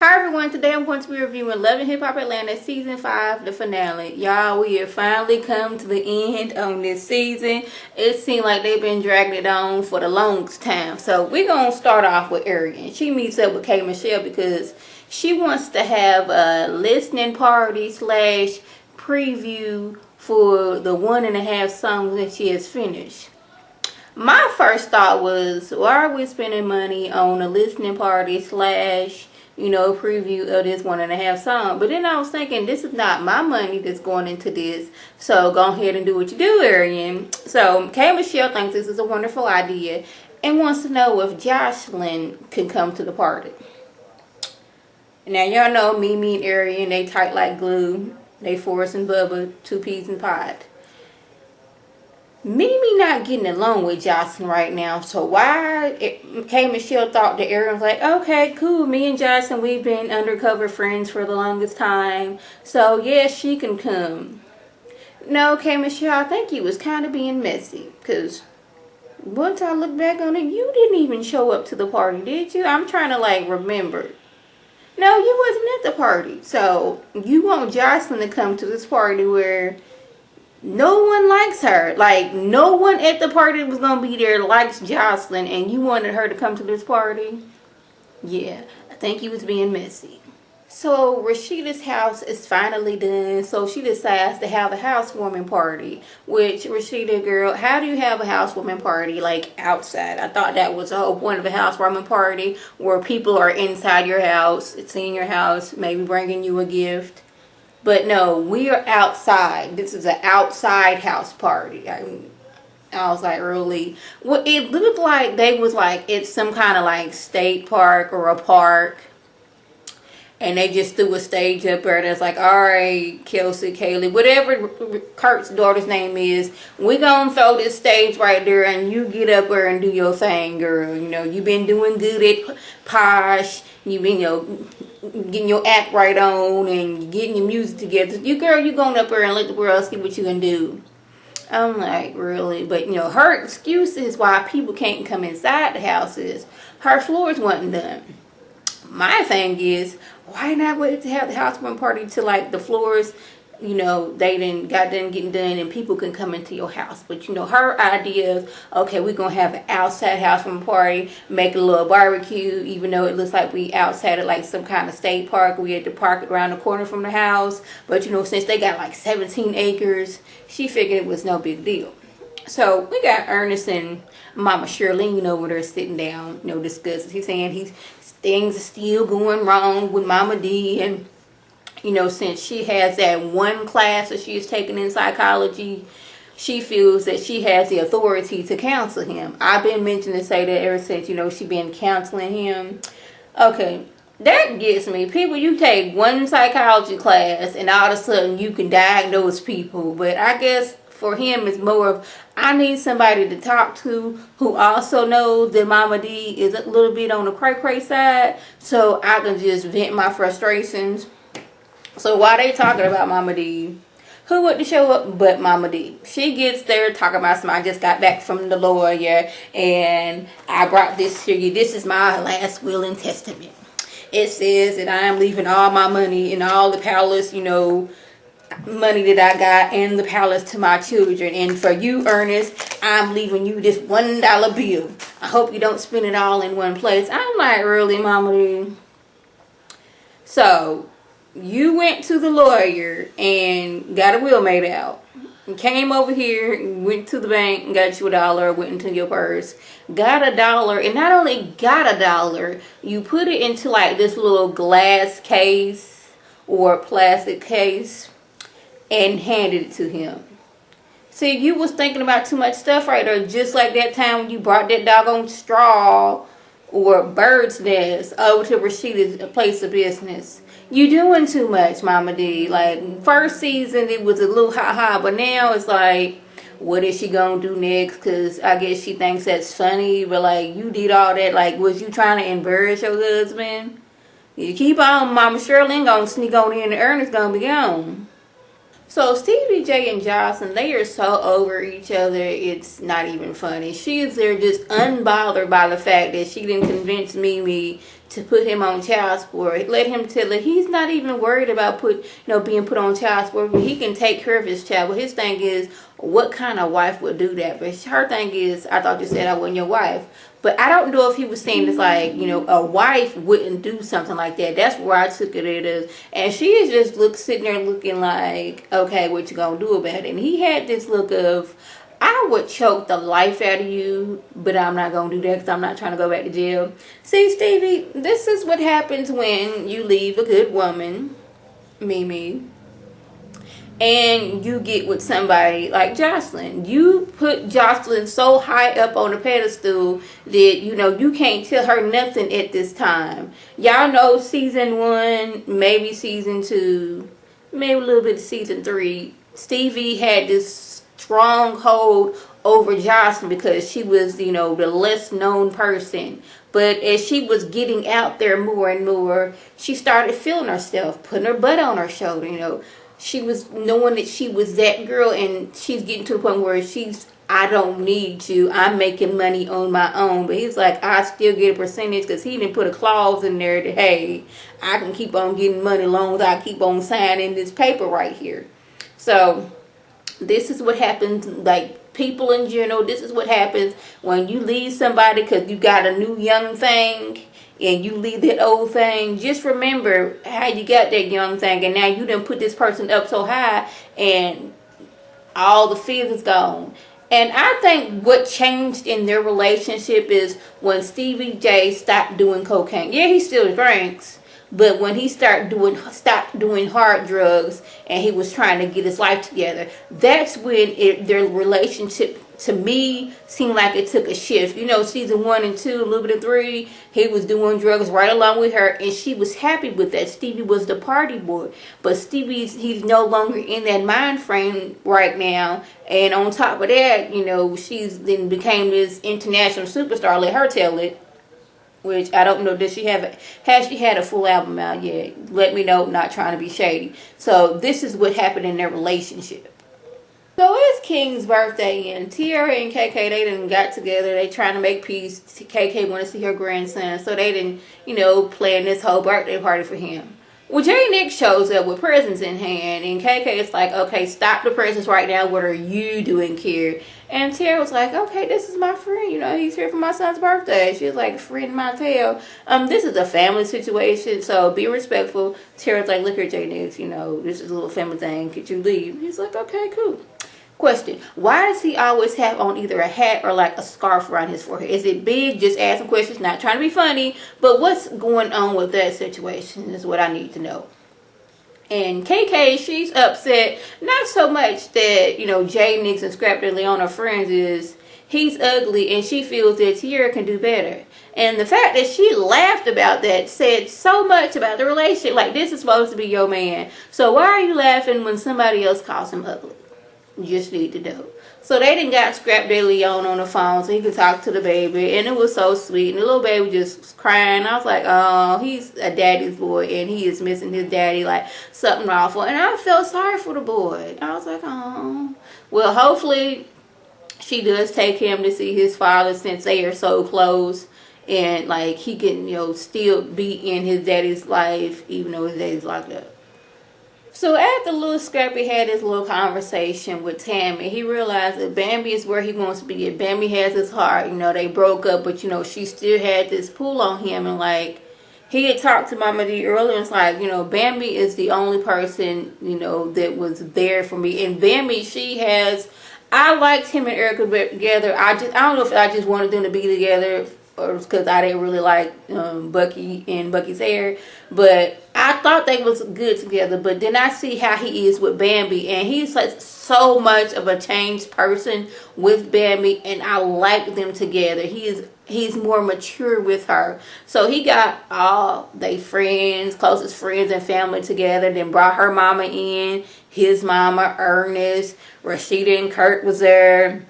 Hi everyone, today I'm going to be reviewing Love and Hip Hop Atlanta Season 5, the finale. Y'all, we have finally come to the end on this season. It seemed like they've been dragging it on for the longest time. So we're going to start off with Arian. She meets up with K. Michelle because she wants to have a listening party slash preview for the 1.5 songs that she has finished. My first thought was, why are we spending money on a listening party slash preview of this 1.5 song? But then I was thinking, this is not my money that's going into this, so go ahead and do what you do, Arian. So K. Michelle thinks this is a wonderful idea and wants to know if Joseline can come to the party. Now y'all know Mimi and Arian, they tight like glue. They Forrest and Bubba, 2 peas in pod. Mimi not getting along with Joseline right now, so why K. Michelle thought that Arian was like, okay, cool, me and Joseline, we've been undercover friends for the longest time, so yes, she can come. No, K. Michelle, I think you was kind of being messy, because once I look back on it, you didn't even show up to the party, did you? I'm trying to remember. No, you wasn't at the party, so you want Joseline to come to this party where no one likes her. Like, no one at the party was going to be there likes Joseline, and you wanted her to come to this party? Yeah, I think you was being messy. So, Rasheeda's house is finally done, so she decides to have a housewarming party. Which, Rasheeda, girl, how do you have a housewarming party, outside? I thought that was the whole point of a housewarming party, where people are inside your house, seeing your house, maybe bringing you a gift. But no, we are outside. This is an outside house party. I was like, really? Well, it looked like they was it's some kind of state park or a park. And they just threw a stage up there that's like, all right, Kelsey, Kaylee, whatever Kurt's daughter's name is, we gonna throw this stage right there and you get up there and do your thing, girl. You've been doing good at Posh. You've been, getting your act right on and getting your music together. You going up there and let the world see what you can do. I'm like, really? But, her excuse is why people can't come inside the house is her floors wasn't done. My thing is, why not wait to have the housewarming party till the floors, they didn't got done getting done and people can come into your house. But her idea is, okay, we're gonna have an outside housewarming party, make a little barbecue, even though it looks like we outside at some kind of state park. We had to park around the corner from the house. But since they got 17 acres, she figured it was no big deal. So we got Ernest and Mama Shirlene over there sitting down, discussing. He's saying things are still going wrong with Mama D, and since she has that one class that she is taking in psychology, she feels that she has the authority to counsel him. I've been mentioning to say that ever since she been counseling him. Okay, that gets me. People, you take one psychology class and all of a sudden you can diagnose people, but I guess for him it's more of, I need somebody to talk to who also knows that Mama D is a little bit on the cray-cray side, so I can just vent my frustrations. So while they talking about Mama D, who wouldn't show up but Mama D? She gets there talking about I just got back from the lawyer and I brought this to you. This is my last will and testament. It says that I am leaving all my money and all the palace, money that I got in the palace to my children. And for you, Ernest, I'm leaving you this $1 bill. I hope you don't spend it all in one place. I'm like, really, Mama D? So you went to the lawyer and got a will made out. And came over here, went to the bank and got you $1, went into your purse, got $1, and not only got $1, you put it into this little glass case or plastic case and handed it to him. See, you was thinking about too much stuff right there, just like that time when you brought that doggone straw or bird's nest over to Rasheeda's place of business. You doing too much, Mama D. First season it was a little ha-ha, but now it's what is she gonna do next? Because I guess she thinks that's funny, but you did all that. Was you trying to embarrass your husband? You keep on, Mama Shirley gonna sneak on in and Ernest gonna be gone. So Stevie J and Joseline, they are so over each other, it's not even funny. She is there just unbothered by the fact that she didn't convince Mimi to put him on child support. Let him tell it. He's not even worried about being put on child support. He can take care of his child. But his thing is, what kind of wife would do that? But her thing is, I thought you said I wasn't your wife. But I don't know if he was saying it's like, a wife wouldn't do something like that. That's where I took it as. And she is just sitting there looking like, okay, what you gonna do about it? And he had this look of, I would choke the life out of you, but I'm not going to do that because I'm not trying to go back to jail. See, Stevie, this is what happens when you leave a good woman, Mimi, and you get with somebody like Joseline. You put Joseline so high up on a pedestal that, you can't tell her nothing at this time. Y'all know season 1, maybe season 2, maybe a little bit of season 3. Stevie had this stronghold over Joseline because she was, the less known person. But as she was getting out there more and more, she started feeling herself, putting her butt on her shoulder. She was knowing that she was that girl, and she's getting to the point where I don't need you. I'm making money on my own. But he's like, I still get a percentage because he didn't put a clause in there that, hey, I can keep on getting money as long as I keep on signing this paper right here. So this is what happens, like people in general, this is what happens when you leave somebody because you got a new young thing and you leave that old thing. Just remember how you got that young thing, and now you done put this person up so high and all the fears is gone. And I think what changed in their relationship is when Stevie J stopped doing cocaine. Yeah, he still drinks. But when he stopped doing hard drugs and he was trying to get his life together, that's when their relationship, to me, seemed like it took a shift. Season 1 and 2, a little bit of 3, he was doing drugs right along with her, and she was happy with that. Stevie was the party boy. But he's no longer in that mind frame right now. And on top of that, she's then became this international superstar. Let her tell it. Which I don't know, has she had a full album out yet? Let me know, not trying to be shady. So this is what happened in their relationship. So it's King's birthday, and Tiara and KK, they done got together. They trying to make peace. KK want to see her grandson, so they didn't, plan this whole birthday party for him. Well, J Nick shows up with presents in hand, and KK is like, okay, stop the presents right now. What are you doing here? And Tara was like, okay, this is my friend. He's here for my son's birthday. She was like, friend my tail. This is a family situation, so be respectful. Tara's like, look here, J Nick, this is a little family thing. Could you leave? He's like, okay, cool. Question, why does he always have on either a hat or like a scarf around his forehead? Is it big? Just asking questions, not trying to be funny. But what's going on with that situation is what I need to know. And KK, she's upset, not so much that, J Nix and Scrappy Leon are friends, is he's ugly and she feels that Tiara can do better. And the fact that she laughed about that said so much about the relationship. Like, this is supposed to be your man. So why are you laughing when somebody else calls him ugly? You just need to know. So they done got Scrap De Leon on the phone so he could talk to the baby, and it was so sweet. And the little baby just was crying. I was like, oh, he's a daddy's boy, and he is missing his daddy like something awful. And I felt sorry for the boy. I was like, oh. Well, hopefully she does take him to see his father since they are so close, and like he can, still be in his daddy's life even though his daddy's locked up. So after little Scrappy had his little conversation with Tammy, he realized that Bambi is where he wants to be. And Bambi has his heart. They broke up, but she still had this pull on him. And like, he had talked to Mama D earlier, and it's like, Bambi is the only person, that was there for me. And Bambi, I liked him and Erica together. I don't know if I just wanted them to be together, or because I didn't really like Bucky and Bucky's hair, but I thought they was good together. But then I see how he is with Bambi, and he's like so much of a changed person with Bambi, and I like them together. He's more mature with her, so he got all they friends, closest friends and family together. Then brought her mama in, his mama, Ernest, Rasheeda and Kurt was there.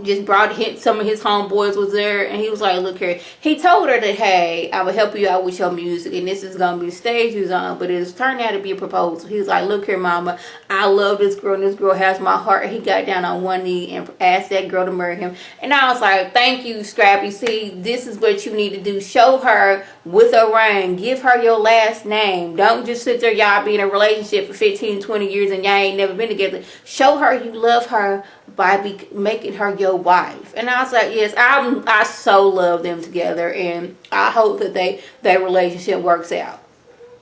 just brought him, some of his homeboys was there, and he was like, look here, he told her that, hey, I would help you out with your music, and this is gonna be the stage you's on, but it's turned out to be a proposal. He was like, look here, mama, I love this girl, and this girl has my heart. And he got down on one knee and asked that girl to marry him. And I was like, thank you, Scrappy. See, this is what you need to do. Show her with a ring. Give her your last name. Don't just sit there, y'all be in a relationship for 15, 20 years and y'all ain't never been together. Show her you love her by making her your wife. And I was like, yes, I so love them together, and I hope that their relationship works out.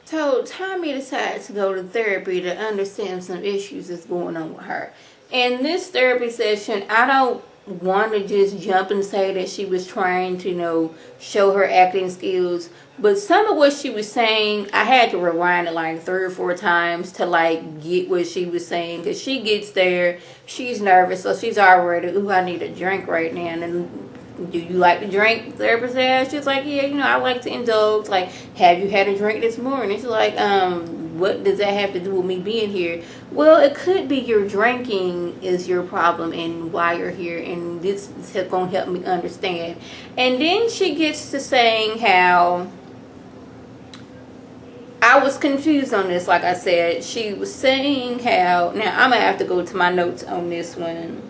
So Tommy decided to go to therapy to understand some issues that's going on with her. In this therapy session, I don't want to just jump and say that she was trying to, you know, show her acting skills, but some of what she was saying, I had to rewind it like 3 or 4 times to like get what she was saying, because she gets there, she's nervous, so she's already, ooh, I need a drink right now. And then, do you like to drink? The therapist asked. She's like, yeah, you know, I like to indulge. Like, have you had a drink this morning? She's like, what does that have to do with me being here? Well, it could be your drinking is your problem and why you're here, and this is going to help me understand. And then she gets to saying how, I was confused on this, like I said. She was saying how, now I'm going to have to go to my notes on this one.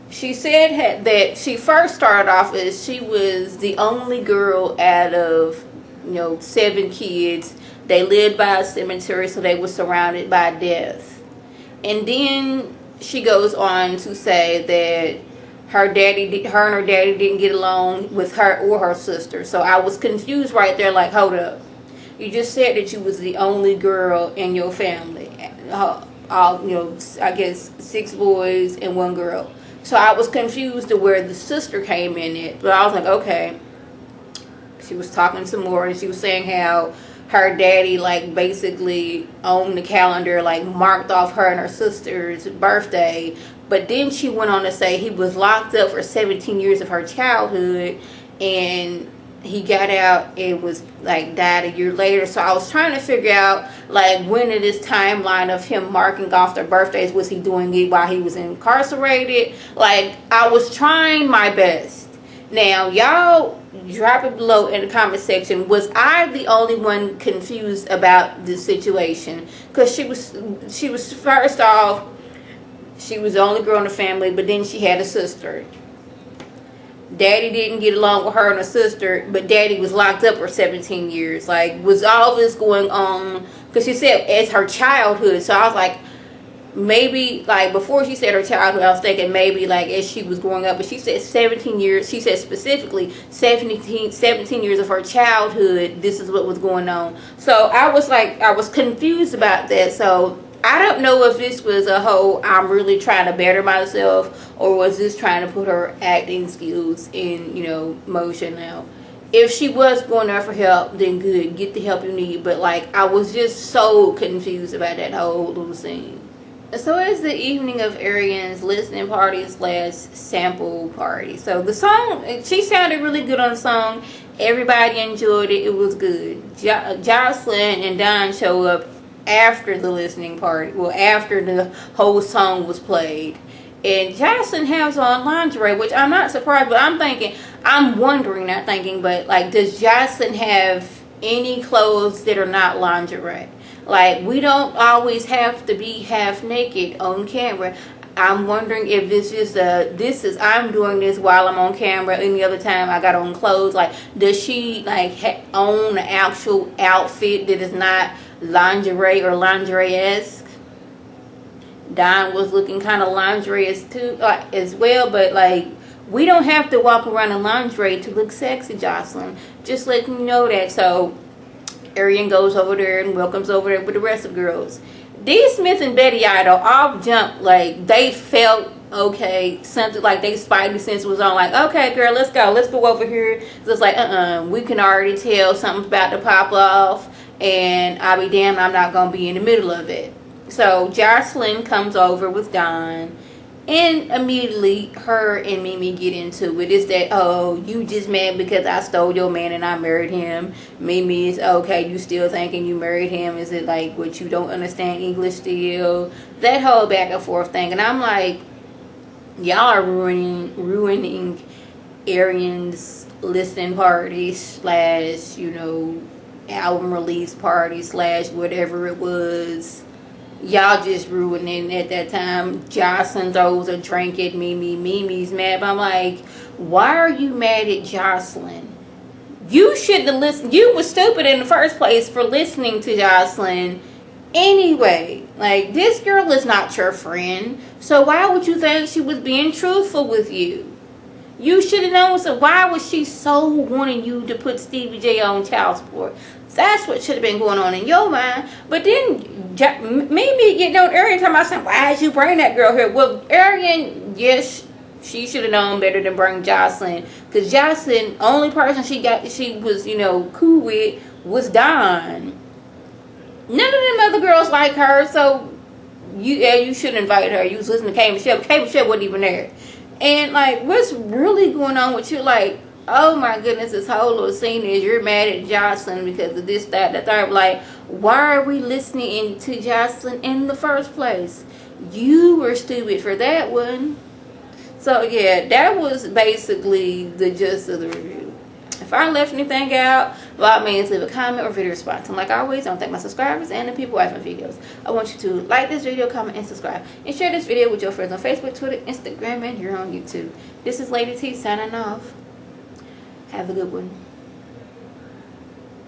She said that she first started off as she was the only girl out of, you know, 7 kids. They lived by a cemetery, so they were surrounded by death. And then she goes on to say that her and her daddy didn't get along with her or her sister. So I was confused right there, like, hold up. You just said that you was the only girl in your family. All, you know, I guess 6 boys and 1 girl. So I was confused to where the sister came in it. But I was like, okay. She was talking some more, and she was saying how her daddy, like, basically on the calendar, like, marked off her and her sister's birthday. But then she went on to say he was locked up for 17 years of her childhood, and he got out and was, like, died a year later. So I was trying to figure out, like, when in this timeline of him marking off their birthdays, was he doing it while he was incarcerated? Like, I was trying my best. Now, y'all drop it below in the comment section. Was I the only one confused about this situation? Because she was first off, she was the only girl in the family, but then she had a sister. Daddy didn't get along with her and her sister, but daddy was locked up for 17 years. Like, was all this going on? Because she said it's her childhood. So I was like, maybe, like, before she said her childhood, I was thinking maybe, like, as she was growing up. But she said 17 years. She said specifically 17 years of her childhood, this is what was going on. So I was like, I was confused about that. So I don't know if this was a whole, I'm really trying to better myself, or was this trying to put her acting skills in, you know, motion now. If she was going there for help, then good, get the help you need. But, like, I was just so confused about that whole little scene. So it's the evening of Ariane's listening party / sample party. So the song, she sounded really good on the song. Everybody enjoyed it. It was good. Jocelyn and Don show up after the listening party. Well, after the whole song was played. And Jocelyn has on lingerie, which I'm not surprised, but I'm wondering, not thinking, but, like, does Jocelyn have any clothes that are not lingerie? Like, we don't always have to be half naked on camera. I'm wondering if this is I'm doing this while I'm on camera. Any other time I got on clothes. Like, does she, like, own an actual outfit that is not lingerie or lingerie-esque? Don was looking kind of lingerie as well, but, like, we don't have to walk around in lingerie to look sexy, Jocelyn. Just letting you know that. So Ariane goes over there and welcomes over there with the rest of the girls. D. Smith and Betty Idol all jumped, like, they felt okay, something like they spidey sense was on, like, okay, girl, let's go over here. So it's like, we can already tell something's about to pop off, and I'll be damned, I'm not gonna be in the middle of it. So Jocelyn comes over with Don, and immediately her and Mimi get into it. It's that, oh, you just mad because I stole your man and I married him. Mimi is, okay, you still thinking you married him? Is it like what, you don't understand English still? That whole back and forth thing. And I'm like, y'all are ruining Arian's listening party slash, you know, album release party slash whatever it was. Y'all just ruining at that time. Jocelyn throws a drink at Mimi. Mimi's mad. But I'm like, why are you mad at Jocelyn? You shouldn't have listened. You were stupid in the first place for listening to Jocelyn anyway. Like, this girl is not your friend. So why would you think she was being truthful with you? You should have known. So why was she so wanting you to put Stevie J on child support? That's what should have been going on in your mind. But then Mimi getting on Arian talking about saying, why did you bring that girl here? Well, Arian, yes, she should have known better than bring Jocelyn. Because Jocelyn, only person she was, you know, cool with was Dawn. None of them other girls like her. So you should invite her. You was listening to K. Michelle. K. Michelle wasn't even there. And like, what's really going on with you? Like, oh my goodness, this whole little scene is you're mad at Jocelyn because of this, that, the third. Like, why are we listening to Jocelyn in the first place? You were stupid for that one. So yeah, that was basically the gist of the review. If I left anything out, by all means leave a comment or video response. And like always, I want to thank my subscribers and the people watching my videos. I want you to like this video, comment, and subscribe. And share this video with your friends on Facebook, Twitter, Instagram, and here on YouTube. This is Lady T signing off. Have a good one.